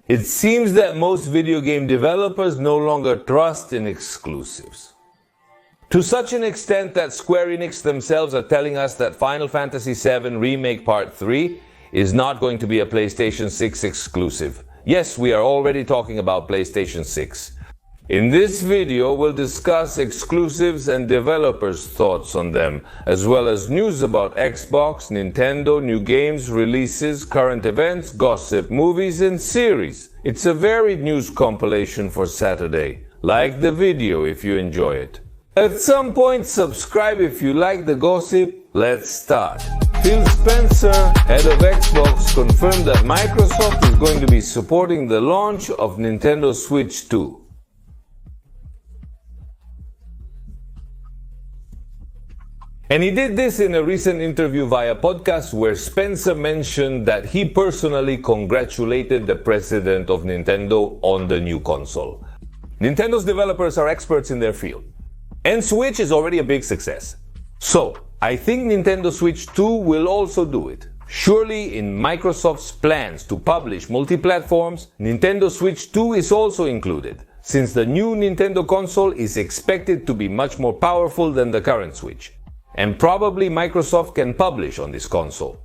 It seems that most video game developers no longer trust in exclusives. To such an extent that Square Enix themselves are telling us that Final Fantasy VII Remake Part 3 is not going to be a PlayStation 6 exclusive. Yes, we are already talking about PlayStation 6. In this video, we'll discuss exclusives and developers' thoughts on them, as well as news about Xbox, Nintendo, new games, releases, current events, gossip, movies, and series. It's a varied news compilation for Saturday. Like the video if you enjoy it. At some point, subscribe if you like the gossip. Let's start. Phil Spencer, head of Xbox, confirmed that Microsoft is going to be supporting the launch of Nintendo Switch 2. And he did this in a recent interview via podcast where Spencer mentioned that he personally congratulated the president of Nintendo on the new console. Nintendo's developers are experts in their field. And Switch is already a big success. So, I think Nintendo Switch 2 will also do it. Surely in Microsoft's plans to publish multi-platforms, Nintendo Switch 2 is also included, since the new Nintendo console is expected to be much more powerful than the current Switch. And probably Microsoft can publish on this console.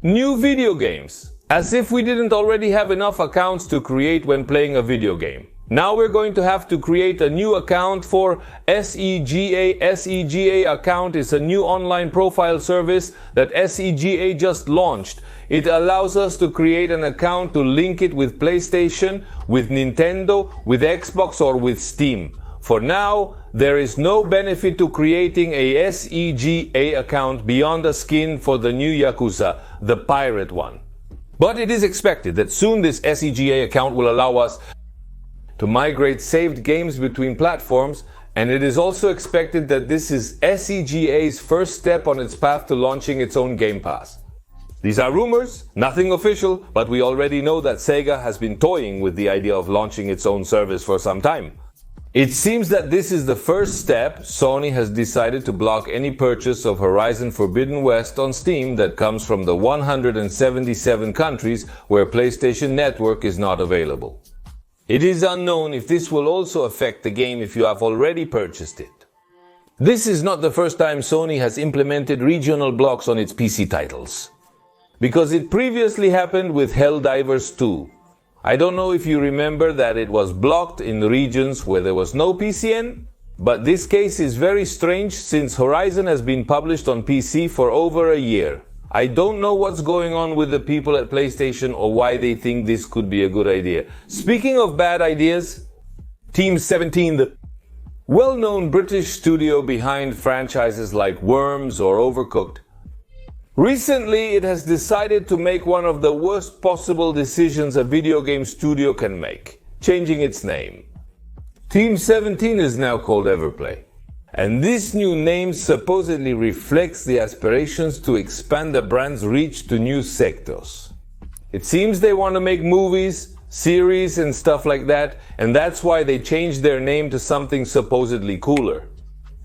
New video games. As if we didn't already have enough accounts to create when playing a video game. Now we're going to have to create a new account for SEGA. SEGA account is a new online profile service that SEGA just launched. It allows us to create an account to link it with PlayStation, with Nintendo, with Xbox, or with Steam. For now, there is no benefit to creating a SEGA account beyond the skin for the new Yakuza, the pirate one. But it is expected that soon this SEGA account will allow us to migrate saved games between platforms, and it is also expected that this is SEGA's first step on its path to launching its own Game Pass. These are rumors, nothing official, but we already know that Sega has been toying with the idea of launching its own service for some time. It seems that this is the first step. Sony has decided to block any purchase of Horizon Forbidden West on Steam that comes from the 177 countries where PlayStation Network is not available. It is unknown if this will also affect the game if you have already purchased it. This is not the first time Sony has implemented regional blocks on its PC titles, because it previously happened with Helldivers 2. I don't know if you remember that it was blocked in regions where there was no PCN, but this case is very strange since Horizon has been published on PC for over a year. I don't know what's going on with the people at PlayStation or why they think this could be a good idea. Speaking of bad ideas, Team 17, the well-known British studio behind franchises like Worms or Overcooked, recently, it has decided to make one of the worst possible decisions a video game studio can make, changing its name. Team 17 is now called Everplay, and this new name supposedly reflects the aspirations to expand the brand's reach to new sectors. It seems they want to make movies, series, and stuff like that, and that's why they changed their name to something supposedly cooler.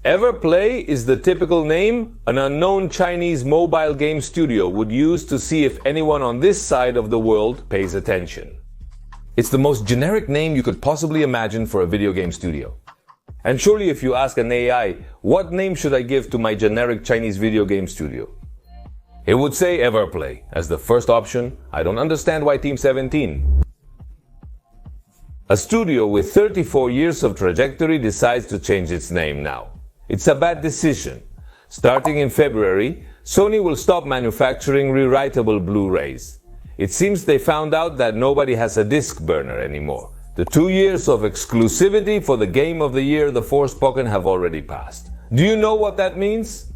Everplay is the typical name an unknown Chinese mobile game studio would use to see if anyone on this side of the world pays attention. It's the most generic name you could possibly imagine for a video game studio. And surely if you ask an AI, what name should I give to my generic Chinese video game studio? It would say Everplay as the first option. I don't understand why Team 17. A studio with 34 years of trajectory decides to change its name now. It's a bad decision. Starting in February, Sony will stop manufacturing rewritable Blu-rays. It seems they found out that nobody has a disc burner anymore. The 2 years of exclusivity for the Game of the Year, The Forspoken, have already passed. Do you know what that means?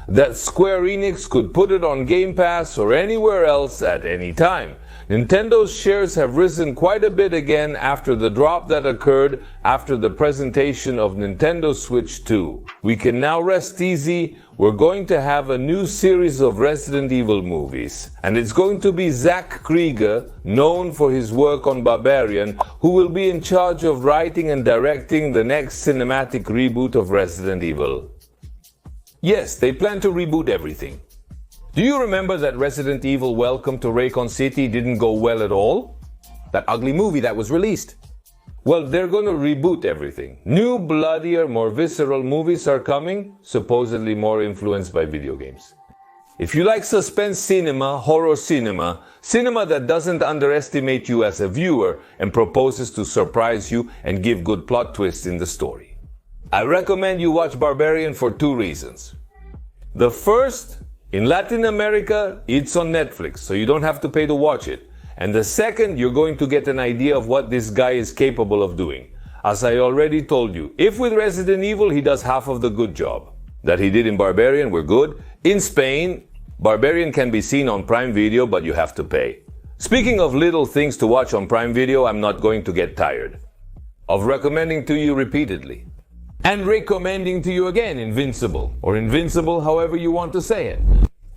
That Square Enix could put it on Game Pass or anywhere else at any time. Nintendo's shares have risen quite a bit again after the drop that occurred after the presentation of Nintendo Switch 2. We can now rest easy. We're going to have a new series of Resident Evil movies. And it's going to be Zach Krieger, known for his work on Barbarian, who will be in charge of writing and directing the next cinematic reboot of Resident Evil. Yes, they plan to reboot everything. Do you remember that Resident Evil Welcome to Raycon City didn't go well at all? that ugly movie that was released. Well, they're going to reboot everything. New, bloodier, more visceral movies are coming, supposedly more influenced by video games. If you like suspense cinema, horror cinema, cinema that doesn't underestimate you as a viewer and proposes to surprise you and give good plot twists in the story, I recommend you watch Barbarian for 2 reasons. The first, in Latin America, it's on Netflix, so you don't have to pay to watch it. And the second, you're going to get an idea of what this guy is capable of doing. As I already told you, if with Resident Evil he does half of the good job that he did in Barbarian, we're good. In Spain, Barbarian can be seen on Prime Video, but you have to pay. Speaking of little things to watch on Prime Video, I'm not going to get tired of recommending to you repeatedly. And recommending to you again Invincible, or Invincible, however you want to say it.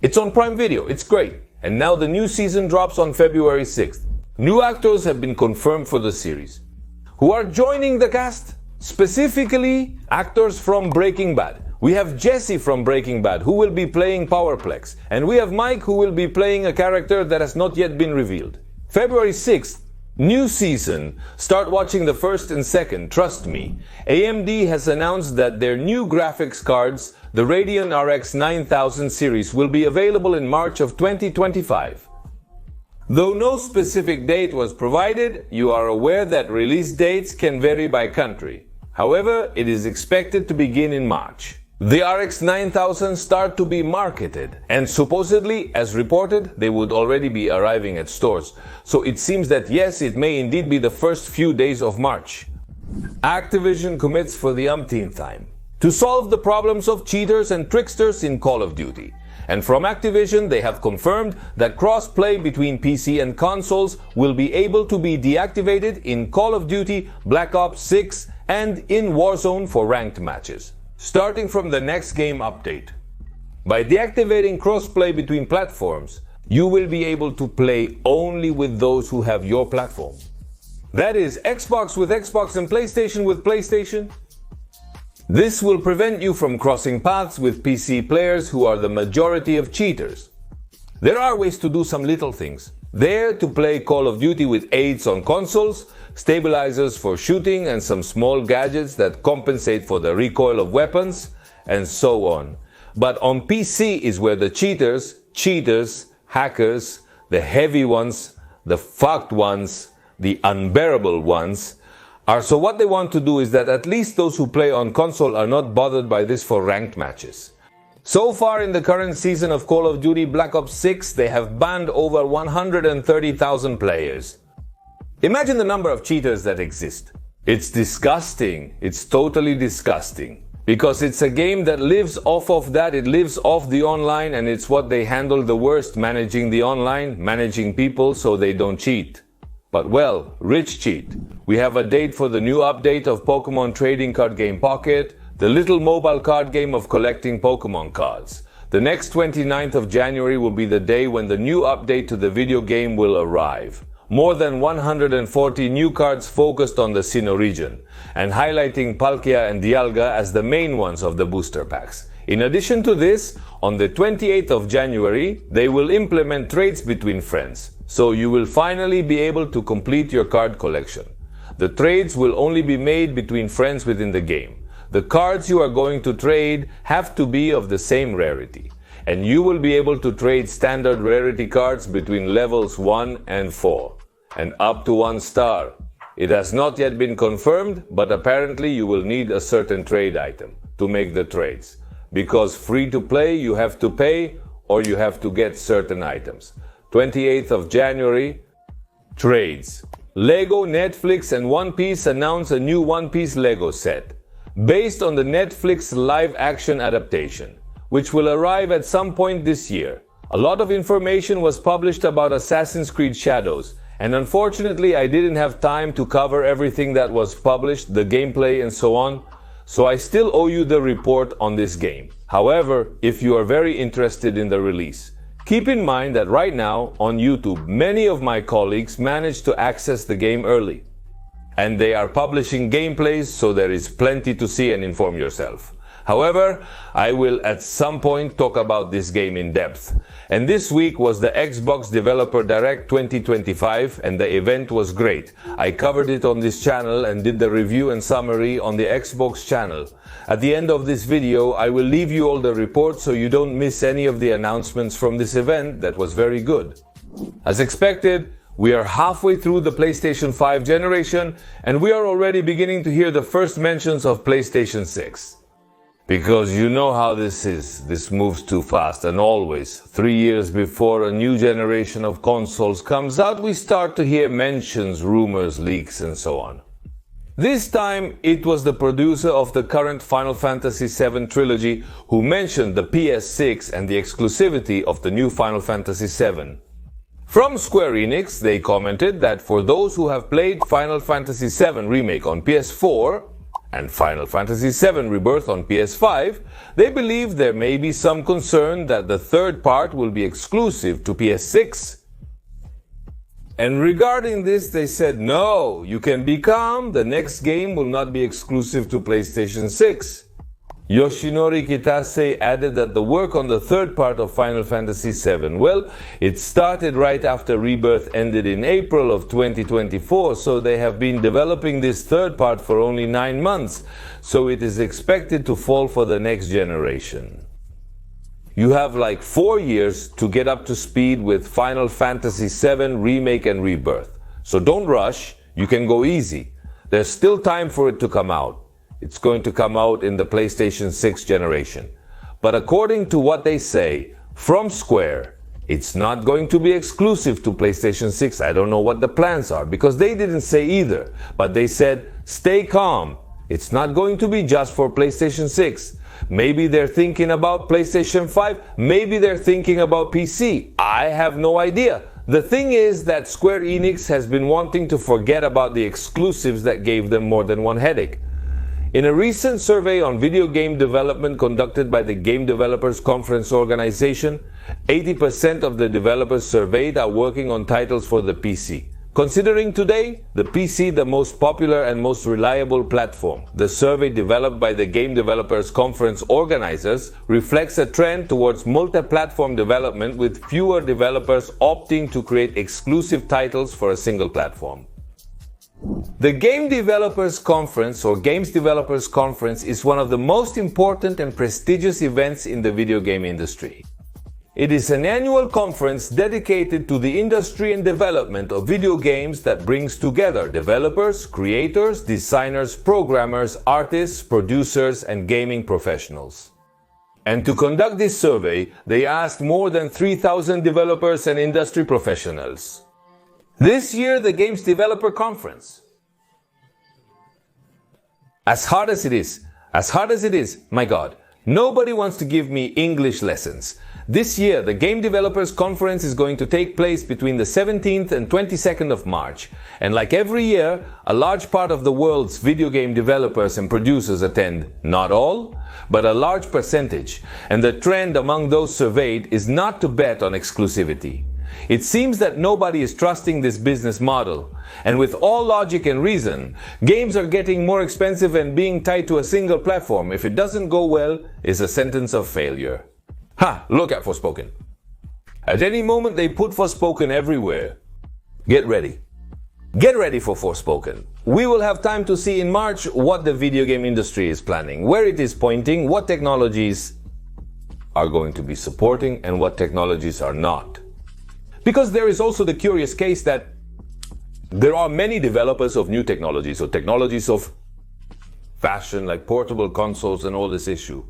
It's on Prime Video, it's great. And now the new season drops on February 6th. New actors have been confirmed for the series, who are joining the cast, specifically actors from Breaking Bad. We have Jesse from Breaking Bad, who will be playing Powerplex, and we have Mike, who will be playing a character that has not yet been revealed. February 6th, new season. Start watching the first and second, trust me. AMD has announced that their new graphics cards, the Radeon RX 9000 series, will be available in March of 2025. Though no specific date was provided, you are aware that release dates can vary by country. However, it is expected to begin in March. The RX 9000 start to be marketed, and supposedly, as reported, they would already be arriving at stores. So it seems that yes, it may indeed be the first few days of March. Activision commits for the umpteenth time to solve the problems of cheaters and tricksters in Call of Duty. And from Activision, they have confirmed that cross-play between PC and consoles will be able to be deactivated in Call of Duty, Black Ops 6, and in Warzone for ranked matches, starting from the next game update. By deactivating cross-play between platforms, you will be able to play only with those who have your platform. That is, Xbox with Xbox and PlayStation with PlayStation. This will prevent you from crossing paths with PC players who are the majority of cheaters. There are ways to do some little things. There to play Call of Duty with aids on consoles, stabilizers for shooting, and some small gadgets that compensate for the recoil of weapons, and so on. But on PC is where the cheaters, hackers, the heavy ones, the fucked ones, the unbearable ones are. So what they want to do is that at least those who play on console are not bothered by this for ranked matches. So far in the current season of Call of Duty Black Ops 6, they have banned over 130,000 players. Imagine the number of cheaters that exist. It's disgusting. It's totally disgusting. Because it's a game that lives off of that, it lives off the online, and it's what they handle the worst, managing the online, managing people so they don't cheat. But well, rich cheat. We have a date for the new update of Pokemon Trading Card Game Pocket, the little mobile card game of collecting Pokemon cards. The next 29th of January will be the day when the new update to the video game will arrive. More than 140 new cards focused on the Sinnoh region, and highlighting Palkia and Dialga as the main ones of the booster packs. In addition to this, on the 28th of January, they will implement trades between friends, so you will finally be able to complete your card collection. The trades will only be made between friends within the game. The cards you are going to trade have to be of the same rarity, and you will be able to trade standard rarity cards between levels 1 and 4, and up to 1 star. It has not yet been confirmed, but apparently you will need a certain trade item to make the trades. Because free to play, you have to pay, or you have to get certain items. 28th of January, trades. Lego, Netflix, and One Piece announce a new One Piece Lego set, based on the Netflix live-action adaptation, which will arrive at some point this year. A lot of information was published about Assassin's Creed Shadows, and unfortunately I didn't have time to cover everything that was published, the gameplay and so on, so I still owe you the report on this game. However, if you are very interested in the release, keep in mind that right now on YouTube, many of my colleagues managed to access the game early, and they are publishing gameplays, so there is plenty to see and inform yourself. However, I will at some point talk about this game in depth. And this week was the Xbox Developer Direct 2025, and the event was great. I covered it on this channel and did the review and summary on the Xbox channel. At the end of this video, I will leave you all the reports so you don't miss any of the announcements from this event that was very good. As expected, we are halfway through the PlayStation 5 generation, and we are already beginning to hear the first mentions of PlayStation 6. Because you know how this is. This moves too fast, and always, 3 years before a new generation of consoles comes out, we start to hear mentions, rumors, leaks, and so on. This time, it was the producer of the current Final Fantasy VII trilogy who mentioned the PS6 and the exclusivity of the new Final Fantasy VII. From Square Enix, they commented that for those who have played Final Fantasy VII Remake on PS4, and Final Fantasy VII Rebirth on PS5, they believe there may be some concern that the third part will be exclusive to PS6. And regarding this, they said, no, you can be calm, the next game will not be exclusive to PlayStation 6. Yoshinori Kitase added that the work on the third part of Final Fantasy VII, well, it started right after Rebirth ended in April of 2024, so they have been developing this third part for only 9 months, so it is expected to fall for the next generation. You have like 4 years to get up to speed with Final Fantasy VII Remake and Rebirth, so don't rush, you can go easy. There's still time for it to come out. It's going to come out in the PlayStation 6 generation. But according to what they say from Square, it's not going to be exclusive to PlayStation 6. I don't know what the plans are because they didn't say either. But they said, stay calm. It's not going to be just for PlayStation 6. Maybe they're thinking about PlayStation 5. Maybe they're thinking about PC. I have no idea. The thing is that Square Enix has been wanting to forget about the exclusives that gave them more than one headache. In a recent survey on video game development conducted by the Game Developers Conference organization, 80% of the developers surveyed are working on titles for the PC. Considering today, the PC the most popular and most reliable platform, the survey developed by the Game Developers Conference organizers reflects a trend towards multi-platform development with fewer developers opting to create exclusive titles for a single platform. The Game Developers Conference or Games Developers Conference is one of the most important and prestigious events in the video game industry. It is an annual conference dedicated to the industry and development of video games that brings together developers, creators, designers, programmers, artists, producers, and gaming professionals. And to conduct this survey, they asked more than 3,000 developers and industry professionals. This year, the Games Developer Conference. As hard as it is, my God, nobody wants to give me English lessons. This year, the Game Developers Conference is going to take place between the 17th and 22nd of March. And like every year, a large part of the world's video game developers and producers attend. Not all, but a large percentage. And the trend among those surveyed is not to bet on exclusivity. It seems that nobody is trusting this business model. And with all logic and reason, games are getting more expensive and being tied to a single platform, if it doesn't go well, is a sentence of failure. Ha! Look at Forspoken. At any moment they put Forspoken everywhere. Get ready. Get ready for Forspoken. We will have time to see in March what the video game industry is planning, where it is pointing, what technologies are going to be supporting and what technologies are not. Because there is also the curious case that there are many developers of new technologies or technologies of fashion like portable consoles and all this issue.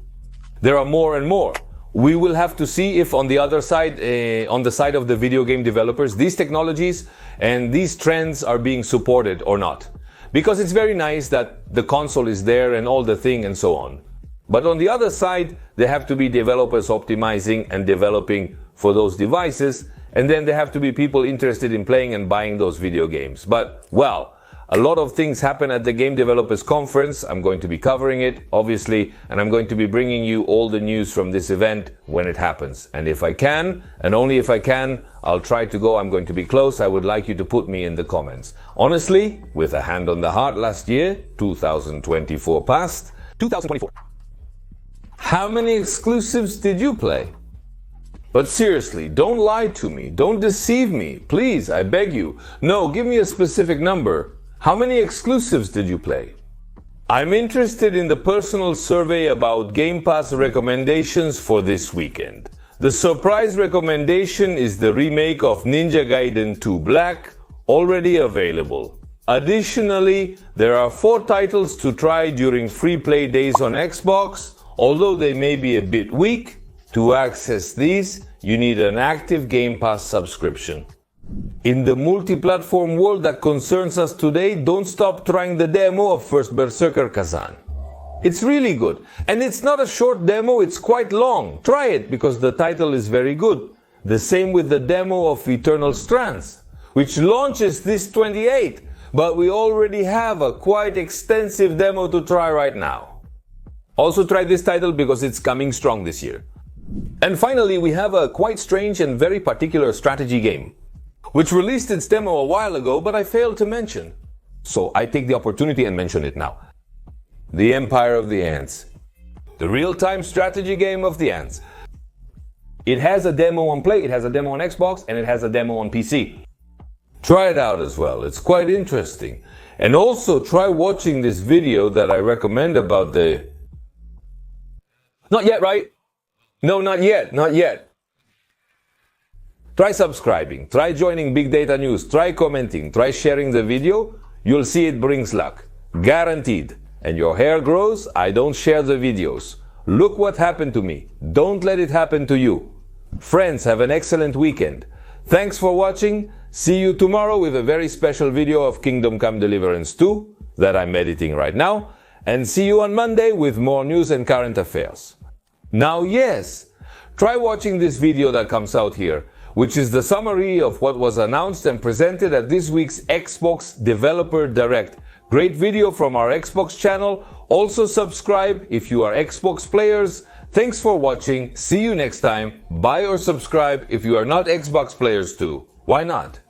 There are more and more. We will have to see if on the other side, on the side of the video game developers, these technologies and these trends are being supported or not. Because it's very nice that the console is there and all the thing and so on. But on the other side, there have to be developers optimizing and developing for those devices. And then there have to be people interested in playing and buying those video games. But, well, a lot of things happen at the Game Developers Conference. I'm going to be covering it, obviously, and I'm going to be bringing you all the news from this event when it happens. And if I can, and only if I can, I'll try to go. I'm going to be close. I would like you to put me in the comments. Honestly, with a hand on the heart, last year, 2024 passed. 2024. How many exclusives did you play? But seriously, don't lie to me. Don't deceive me. Please, I beg you. No, give me a specific number. How many exclusives did you play? I'm interested in the personal survey about Game Pass recommendations for this weekend. The surprise recommendation is the remake of Ninja Gaiden 2 Black, already available. Additionally, there are 4 titles to try during free play days on Xbox, although they may be a bit weak. To access these, you need an active Game Pass subscription. In the multi-platform world that concerns us today, don't stop trying the demo of First Berserker Kazan. It's really good. And it's not a short demo, it's quite long. Try it because the title is very good. The same with the demo of Eternal Strands, which launches this 28, but we already have a quite extensive demo to try right now. Also try this title because it's coming strong this year. And finally, we have a quite strange and very particular strategy game, which released its demo a while ago, but I failed to mention. So I take the opportunity and mention it now. The Empire of the Ants. The real-time strategy game of the Ants. It has a demo on Play, it has a demo on Xbox, and it has a demo on PC. Try it out as well, it's quite interesting. And also try watching this video that I recommend about the... Not yet, right? No, not yet, not yet. Try subscribing, try joining Big Data News, try commenting, try sharing the video. You'll see it brings luck. Guaranteed. And your hair grows, I don't share the videos. Look what happened to me. Don't let it happen to you. Friends, have an excellent weekend. Thanks for watching. See you tomorrow with a very special video of Kingdom Come Deliverance 2 that I'm editing right now. And see you on Monday with more news and current affairs. Now, yes, try watching this video that comes out here, which is the summary of what was announced and presented at this week's Xbox Developer Direct. Great video from our Xbox channel. Also subscribe if you are Xbox players. Thanks for watching. See you next time. Buy or subscribe if you are not Xbox players too. Why not?